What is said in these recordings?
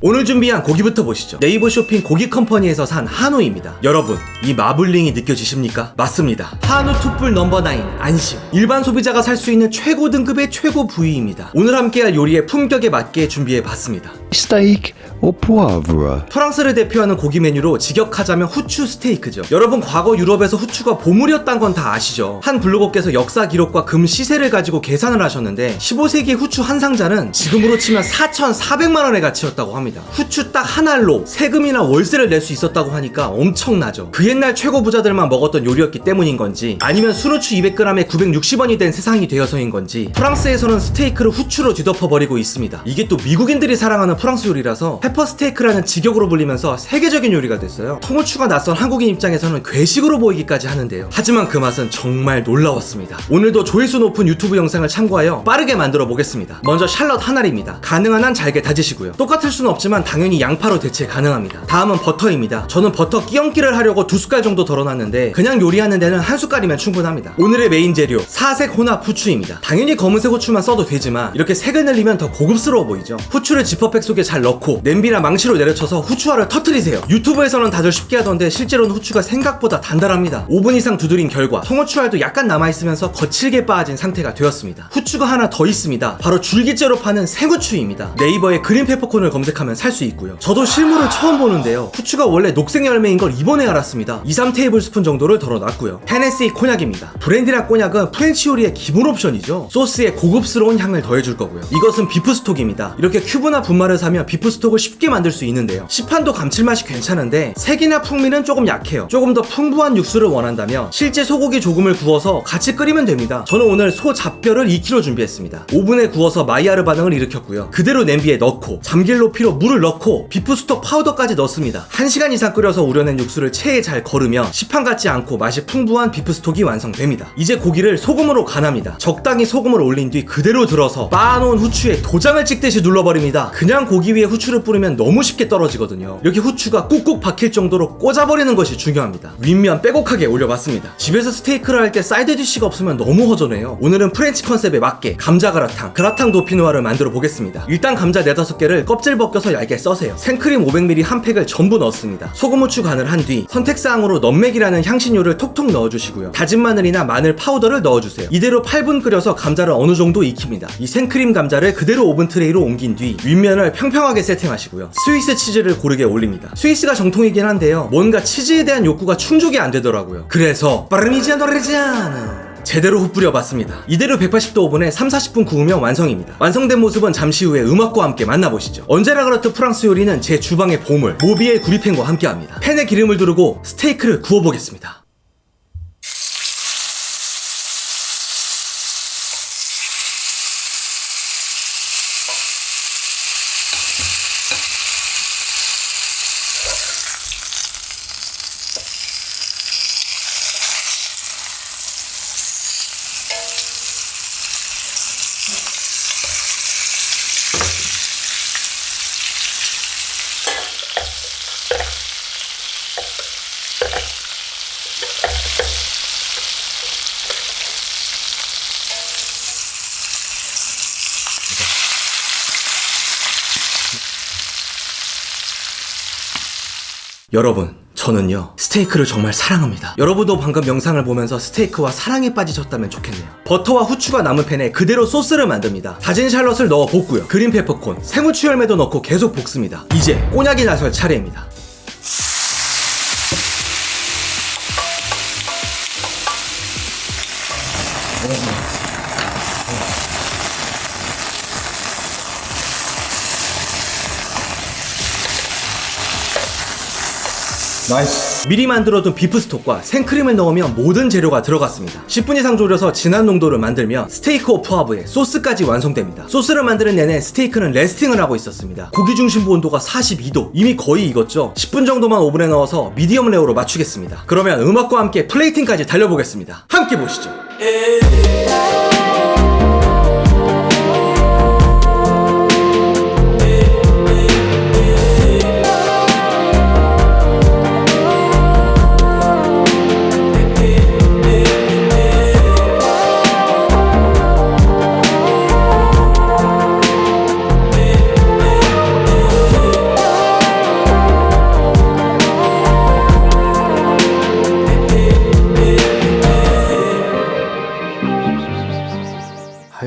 오늘 준비한 고기부터 보시죠. 네이버 쇼핑 고기 컴퍼니에서 산 한우입니다. 여러분, 이 마블링이 느껴지십니까? 맞습니다. 한우 툭불 넘버 9 안심. 일반 소비자가 살 수 있는 최고 등급의 최고 부위입니다. 오늘 함께할 요리의 품격에 맞게 준비해봤습니다. Steak or poivre? 프랑스를 대표하는 고기 메뉴로 직역하자면 후추 스테이크죠. 여러분, 과거 유럽에서 후추가 보물이었단 건 다 아시죠? 한 블로거께서 역사 기록과 금 시세를 가지고 계산을 하셨는데 15세기 후추 한 상자는 지금으로 치면 4,400만 원의 가치였다고 합니다. 후추 딱 한 알로 세금이나 월세를 낼 수 있었다고 하니까 엄청나죠. 그 옛날 최고 부자들만 먹었던 요리였기 때문인 건지, 아니면 순후추 200g에 960원이 된 세상이 되어서인 건지, 프랑스에서는 스테이크를 후추로 뒤덮어버리고 있습니다. 이게 또 미국인들이 사랑하는 프랑스 요리라서 페퍼 스테이크라는 직역으로 불리면서 세계적인 요리가 됐어요. 통후추가 낯선 한국인 입장에서는 괴식으로 보이기까지 하는데요. 하지만 그 맛은 정말 놀라웠습니다. 오늘도 조회수 높은 유튜브 영상을 참고하여 빠르게 만들어 보겠습니다. 먼저 샬럿 한 알입니다. 가능한 한 잘게 다지시고요. 똑같을 수는 없지만 당연히 양파로 대체 가능합니다. 다음은 버터입니다. 저는 버터 끼얹기를 하려고 2숟갈 정도 덜어놨는데 그냥 요리하는 데는 1숟갈이면 충분합니다. 오늘의 메인 재료 사색 혼합 후추입니다. 당연히 검은색 후추만 써도 되지만 이렇게 색을 늘리면 더 고급스러워 보이죠. 후추를 지퍼백 속에 잘 넣고 냄비나 망치로 내려쳐서 후추알을 터뜨리세요. 유튜브에서는 다들 쉽게 하던데 실제로는 후추가 생각보다 단단합니다. 5분 이상 두드린 결과 통후추알도 약간 남아있으면서 거칠게 빠진 상태가 되었습니다. 후추가 하나 더 있습니다. 바로 줄기째로 파는 생후추입니다. 네이버에 그린 페퍼콘을 검색하면 살 수 있고요. 저도 실물을 처음 보는데요. 후추가 원래 녹색 열매인 걸 이번에 알았습니다. 2-3테이블스푼 정도를 덜어놨고요. 헤네시 코냑입니다. 브랜디나 꼬냑은 프렌치 요리의 기본 옵션이죠. 소스에 고급스러운 향을 더해줄 거고요. 이것은 비프 스톡입니다. 이렇게 큐브나 분말을 사면 비프 스톡을 쉽게 만들 수 있는데요. 시판도 감칠맛이 괜찮은데 색이나 풍미는 조금 약해요. 조금 더 풍부한 육수를 원한다면 실제 소고기 조금을 구워서 같이 끓이면 됩니다. 저는 오늘 소 잡뼈를 2kg 준비했습니다. 오븐에 구워서 마이야르 반응을 일으켰고요. 그대로 냄비에 넣고 잠길 높이로 물을 넣고 비프 스톡 파우더까지 넣습니다. 1시간 이상 끓여서 우려낸 육수를 체에 잘 거르면 시판 같지 않고 맛이 풍부한 비프 스톡이 완성됩니다. 이제 고기를 소금으로 간합니다. 적당히 소금을 올린 뒤 그대로 들어서 빻아놓은 후추에 도장을 찍듯이 눌러버립니다. 그냥 고기 위에 후추를 뿌리면 너무 쉽게 떨어지거든요. 이렇게 후추가 꾹꾹 박힐 정도로 꽂아버리는 것이 중요합니다. 윗면 빼곡하게 올려봤습니다. 집에서 스테이크를 할 때 사이드 디쉬가 없으면 너무 허전해요. 오늘은 프렌치 컨셉에 맞게 감자 그라탕 도피누아를 만들어 보겠습니다. 일단 감자 4-5개를 껍질 벗겨서 얇게 써세요. 생크림 500ml 한 팩을 전부 넣었습니다. 소금 후추 간을 한 뒤 선택사항으로 넘맥이라는 향신료를 톡톡 넣어주시고요. 다진 마늘이나 마늘 파우더를 넣어주세요. 이대로 8분 끓여서 감자를 어느 정도 익힙니다. 이 생크림 감자를 그대로 오븐 트레이로 옮긴 뒤 윗면을 평평하게 세팅하시고요. 스위스 치즈를 고르게 올립니다. 스위스가 정통이긴 한데요, 뭔가 치즈에 대한 욕구가 충족이 안 되더라고요. 그래서 파르미지아노 레지아노 제대로 흩뿌려봤습니다. 이대로 180도 오븐에 3-40분 구우면 완성입니다. 완성된 모습은 잠시 후에 음악과 함께 만나보시죠. 언제나 그렇듯 프랑스 요리는 제 주방의 보물 모비엘 구리팬과 함께합니다. 팬에 기름을 두르고 스테이크를 구워보겠습니다. 여러분, 저는요 스테이크를 정말 사랑합니다. 여러분도 방금 영상을 보면서 스테이크와 사랑에 빠지셨다면 좋겠네요. 버터와 후추가 남은 팬에 그대로 소스를 만듭니다. 다진 샬럿을 넣어 볶고요. 그린 페퍼콘, 생후추 열매도 넣고 계속 볶습니다. 이제 꼬냑이 나설 차례입니다. 나이스. 미리 만들어둔 비프 스톡과 생크림을 넣으면 모든 재료가 들어갔습니다. 10분 이상 졸여서 진한 농도를 만들면 스테이크 오프하브에 소스까지 완성됩니다. 소스를 만드는 내내 스테이크는 레스팅을 하고 있었습니다. 고기 중심부 온도가 42도, 이미 거의 익었죠. 10분 정도만 오븐에 넣어서 미디엄 레어로 맞추겠습니다. 그러면 음악과 함께 플레이팅까지 달려보겠습니다. 함께 보시죠.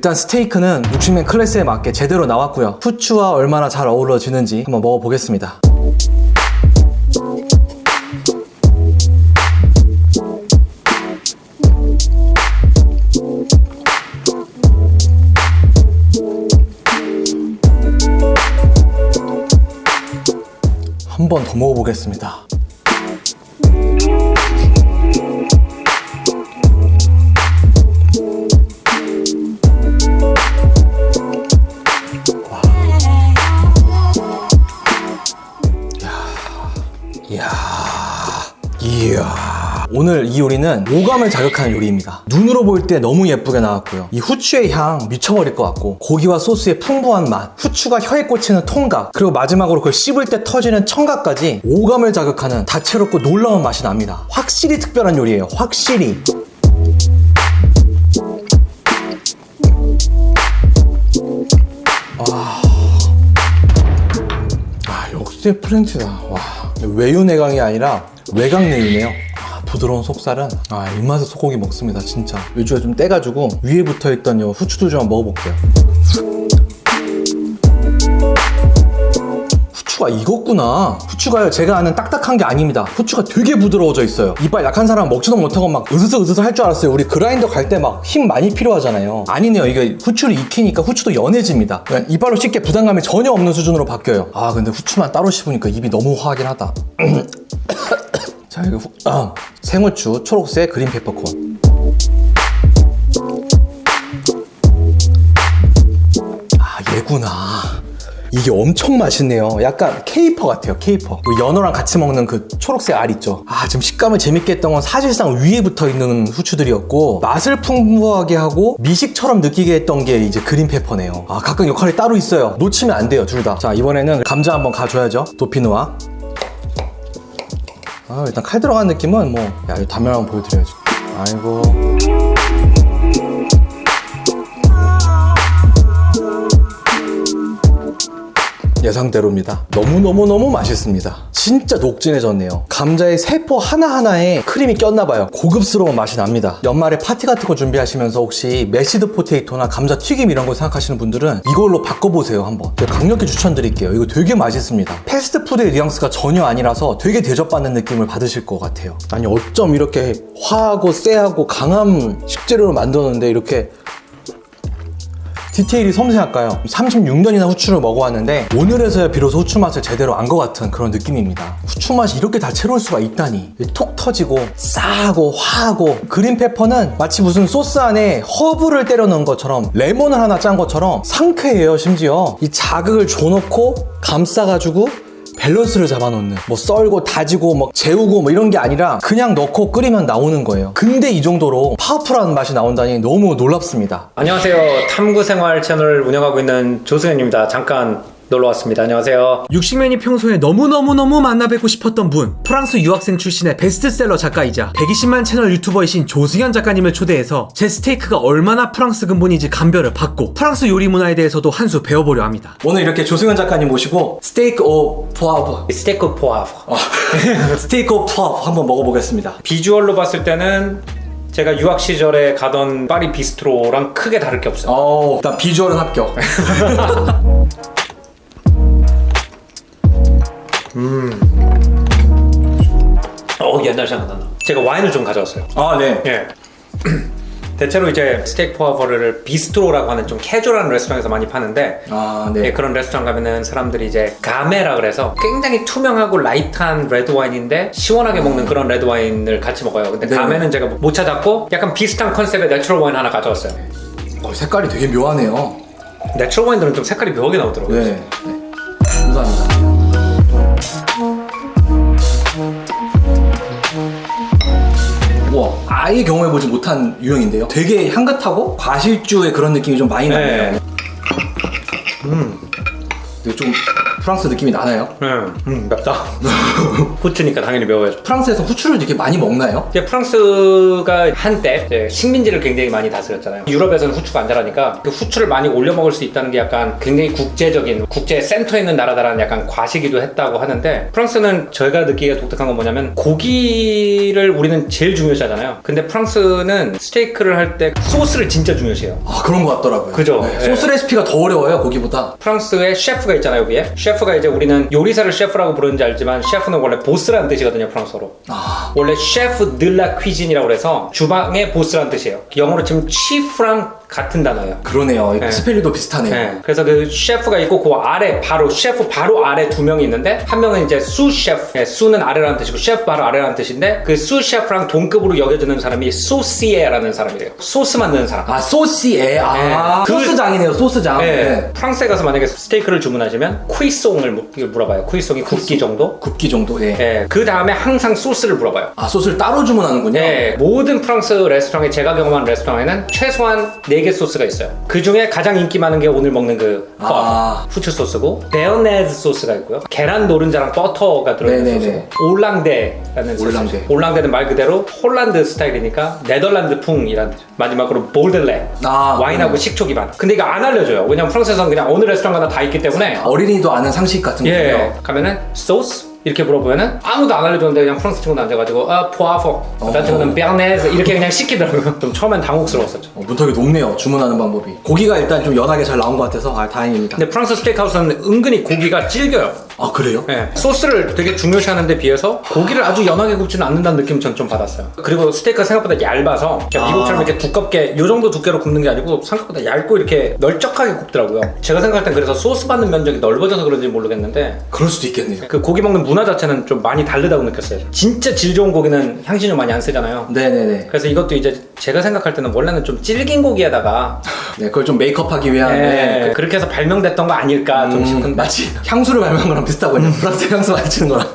일단 스테이크는 60면 클래스에 맞게 제대로 나왔고요. 후추와 얼마나 잘 어우러지는지 한번 먹어보겠습니다. 한 번 더 먹어보겠습니다. 이야. 오늘 이 요리는 오감을 자극하는 요리입니다. 눈으로 볼 때 너무 예쁘게 나왔고요. 이 후추의 향 미쳐버릴 것 같고, 고기와 소스의 풍부한 맛, 후추가 혀에 꽂히는 통각, 그리고 마지막으로 그걸 씹을 때 터지는 청각까지 오감을 자극하는 다채롭고 놀라운 맛이 납니다. 확실히 특별한 요리예요. 확실히. 역시 프렌치다. 와, 외유 내강이 아니라 외강 내유네요. 부드러운 속살은 입맛에 소고기 먹습니다. 진짜 요즘에 좀 떼가지고 위에 붙어있던 요 후추도 좀 먹어볼게요. 후추가 익었구나. 후추가요, 제가 아는 딱딱한 게 아닙니다. 후추가 되게 부드러워져 있어요. 이빨 약한 사람은 먹지도 못하고 막 으스스 할 줄 알았어요. 우리 그라인더 갈 때 막 힘 많이 필요하잖아요. 아니네요. 이게 후추를 익히니까 후추도 연해집니다. 그냥 이빨로 씹게 부담감이 전혀 없는 수준으로 바뀌어요. 근데 후추만 따로 씹으니까 입이 너무 화하긴 하다. 자, 이거 생후추, 초록색 그린 페퍼콘. 얘구나. 이게 엄청 맛있네요. 약간 케이퍼 같아요. 케이퍼. 연어랑 같이 먹는 그 초록색 알 있죠. 지금 식감을 재밌게 했던 건 사실상 위에 붙어있는 후추들이었고, 맛을 풍부하게 하고 미식처럼 느끼게 했던 게 이제 그린 페퍼네요. 각각 역할이 따로 있어요. 놓치면 안 돼요, 둘 다. 자, 이번에는 감자 한번 가줘야죠. 도피누아. 일단 칼 들어간 느낌은 이거 단면 한번 보여드려야지. 아이고. 예상대로입니다. 너무너무너무 맛있습니다. 진짜 녹진해졌네요. 감자의 세포 하나하나에 크림이 꼈나봐요. 고급스러운 맛이 납니다. 연말에 파티 같은 거 준비하시면서 혹시 메시드 포테이토나 감자 튀김 이런 거 생각하시는 분들은 이걸로 바꿔보세요. 한번. 제가 강력히 추천드릴게요. 이거 되게 맛있습니다. 패스트푸드의 뉘앙스가 전혀 아니라서 되게 대접받는 느낌을 받으실 것 같아요. 아니, 어쩜 이렇게 화하고 쎄하고 강한 식재료로 만드는데 이렇게 디테일이 섬세할까요? 36년이나 후추를 먹어왔는데 오늘에서야 비로소 후추 맛을 제대로 안 것 같은 그런 느낌입니다. 후추 맛이 이렇게 다채로울 수가 있다니. 톡 터지고 싸하고 화하고, 그린 페퍼는 마치 무슨 소스 안에 허브를 때려 넣은 것처럼, 레몬을 하나 짠 것처럼 상쾌해요. 심지어 이 자극을 줘놓고 감싸가지고 밸런스를 잡아놓는, 썰고 다지고 재우고 이런 게 아니라 그냥 넣고 끓이면 나오는 거예요. 근데 이 정도로 파워풀한 맛이 나온다니 너무 놀랍습니다. 안녕하세요. 탐구생활 채널을 운영하고 있는 조승현입니다. 잠깐 놀러왔습니다. 안녕하세요. 육식맨이 평소에 너무너무너무 만나뵙고 싶었던 분, 프랑스 유학생 출신의 베스트셀러 작가이자 120만 채널 유튜버이신 조승현 작가님을 초대해서 제 스테이크가 얼마나 프랑스 근본인지 감별을 받고 프랑스 요리 문화에 대해서도 한 수 배워보려 합니다. 오늘 이렇게 조승현 작가님 모시고 스테이크 오 포아브 스테이크 포아브. 스테이크 오 포아브 한번 먹어보겠습니다. 비주얼로 봤을 때는 제가 유학 시절에 가던 파리 비스트로랑 크게 다를 게 없어요. 일단 비주얼은 합격. 옛날 생각난다. 제가 와인을 좀 가져왔어요. 네. 예. 대체로 이제 스테이크 포아버를 비스트로라고 하는 좀 캐주얼한 레스토랑에서 많이 파는데, 네. 예, 그런 레스토랑 가면은 사람들이 이제 가메라 그래서 굉장히 투명하고 라이트한 레드 와인인데 시원하게 먹는 그런 레드 와인을 같이 먹어요. 근데 네. 가메는 제가 못 찾았고 약간 비슷한 컨셉의 내추럴 와인 하나 가져왔어요. 색깔이 되게 묘하네요. 내추럴 와인들은 좀 색깔이 묘하게 나오더라고요. 네. 감사합니다. 와, 아예 경험해보지 못한 유형인데요. 되게 향긋하고 과실주의 그런 느낌이 좀 많이 나네요. 이게 좀 프랑스 느낌이 나나요? 맵다. 후추니까 당연히 매워야죠. 프랑스에서 후추를 이렇게 많이 먹나요? 이제 프랑스가 한때 이제 식민지를 굉장히 많이 다스렸잖아요. 유럽에서는 후추가 안 자라니까 그 후추를 많이 올려 먹을 수 있다는 게 약간 굉장히 국제적인 국제 센터에 있는 나라다라는 약간 과시기도 했다고 하는데, 프랑스는 저희가 느끼기가 독특한 건 뭐냐면 고기를 우리는 제일 중요시하잖아요. 근데 프랑스는 스테이크를 할 때 소스를 진짜 중요시해요. 아, 그런 것 같더라고요. 그죠? 네, 네. 소스 레시피가 더 어려워요, 고기보다. 프랑스에 셰프가 있잖아요, 위에. 셰프가 이제 우리는 요리사를 셰프라고 부르는지 알지만 셰프는 원래 보스라는 뜻이거든요, 프랑스어로. 원래 셰프 드라 퀴진이라고 그래서 주방의 보스라는 뜻이에요. 영어로 치면 치프랑 같은 단어예요. 그러네요. 네. 스펠링도 비슷하네요. 네. 그래서 그 셰프가 있고 그 아래 바로 셰프 바로 아래 두 명이 있는데, 한 명은 이제 수 셰프. 네, 수는 아래라는 뜻이고 셰프 바로 아래라는 뜻인데, 그 수 셰프랑 동급으로 여겨지는 사람이 소시에라는 사람이래요. 소스 만드는 사람. 아, 소시에. 아, 네. 소스장이네요, 소스장. 네. 네. 프랑스에 가서 만약에 스테이크를 주문하시면 쿠이송을 물어봐요. 쿠이송이 굽기 정도? 굽기 정도, 예. 네. 그 다음에 항상 소스를 물어봐요. 아, 소스를 따로 주문하는군요. 네, 모든 프랑스 레스토랑에, 제가 경험한 레스토랑에는 최소한 4개 소스가 있어요. 그 중에 가장 인기 많은 게 오늘 먹는 그 후추 소스고, 베어네즈 소스가 있고요. 계란 노른자랑 버터가 들어있는 네네네. 소스. 올랑데라는 소스. 올랑데. 올랑데는 말 그대로 홀란드 스타일이니까 네덜란드풍이라는 뜻. 마지막으로 볼들레. 와인하고 식초 기반. 근데 이거 안 알려줘요. 왜냐면 프랑스에서는 그냥 어느 레스토랑 가나 다 있기 때문에. 어린이도 아는 상식 같은 거예요. 예. 가면은 소스 이렇게 물어보면은 아무도 안 알려줬는데 그냥 프랑스 친구는 앉아가지고 포아포, 다른 친구는 베르네즈 이렇게 그냥 시키더라고요. 좀 처음엔 당혹스러웠었죠. 문턱이 높네요, 주문하는 방법이. 고기가 일단 좀 연하게 잘 나온 것 같아서 다행입니다. 근데 프랑스 스테이크하우스는 은근히 고기가 질겨요. 아, 그래요? 네. 소스를 되게 중요시하는 데 비해서 고기를 아주 연하게 굽지는 않는다는 느낌 전 좀 받았어요. 그리고 스테이크가 생각보다 얇아서 그냥 미국처럼 이렇게 두껍게 요 정도 두께로 굽는 게 아니고 생각보다 얇고 이렇게 널쩍하게 굽더라고요. 제가 생각할 땐 그래서 소스 받는 면적이 넓어져서 그런지 모르겠는데, 그럴 수도 있겠네요. 그 고기 먹는 문화 자체는 좀 많이 다르다고 느꼈어요. 진짜 질 좋은 고기는 향신료 많이 안 쓰잖아요. 네네네. 그래서 이것도 이제 제가 생각할 때는 원래는 좀 질긴 고기에다가 네, 그걸 좀 메이크업하기 위한. 네, 그렇게 해서 발명됐던 거 아닐까 좀 싶은데. 마치 향수를 발명한 거랑 비슷하거든요. 프랑스 향수 많이 치는 거랑.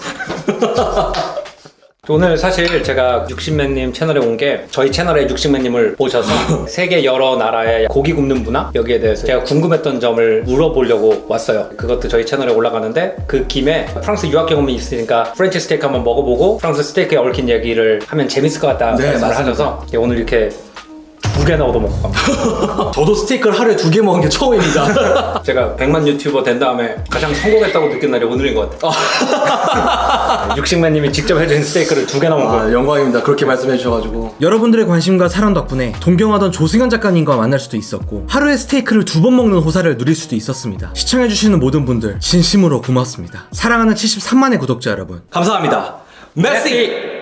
오늘 사실 제가 육신맨님 채널에 온 게, 저희 채널에 육신맨님을 오셔서 세계 여러 나라의 고기 굽는 문화 여기에 대해서 제가 궁금했던 점을 물어보려고 왔어요. 그것도 저희 채널에 올라가는데, 그 김에 프랑스 유학 경험이 있으니까 프렌치 스테이크 한번 먹어보고 프랑스 스테이크에 얽힌 얘기를 하면 재밌을 것 같다 네, 말씀을 맞습니다. 하셔서 오늘 이렇게 2개나 얻어먹고 갑니다. 저도 스테이크를 하루에 2개 먹은 게 처음입니다. 제가 100만 유튜버 된 다음에 가장 성공했다고 느낀 날이 오늘인 것 같아요. 육식맨님이 직접 해주신 스테이크를 2개나 먹어요. 영광입니다. 그렇게 말씀해 주셔가지고. 여러분들의 관심과 사랑 덕분에 동경하던 조승현 작가님과 만날 수도 있었고, 하루에 스테이크를 2번 먹는 호사를 누릴 수도 있었습니다. 시청해주시는 모든 분들 진심으로 고맙습니다. 사랑하는 73만의 구독자 여러분, 감사합니다. 메시!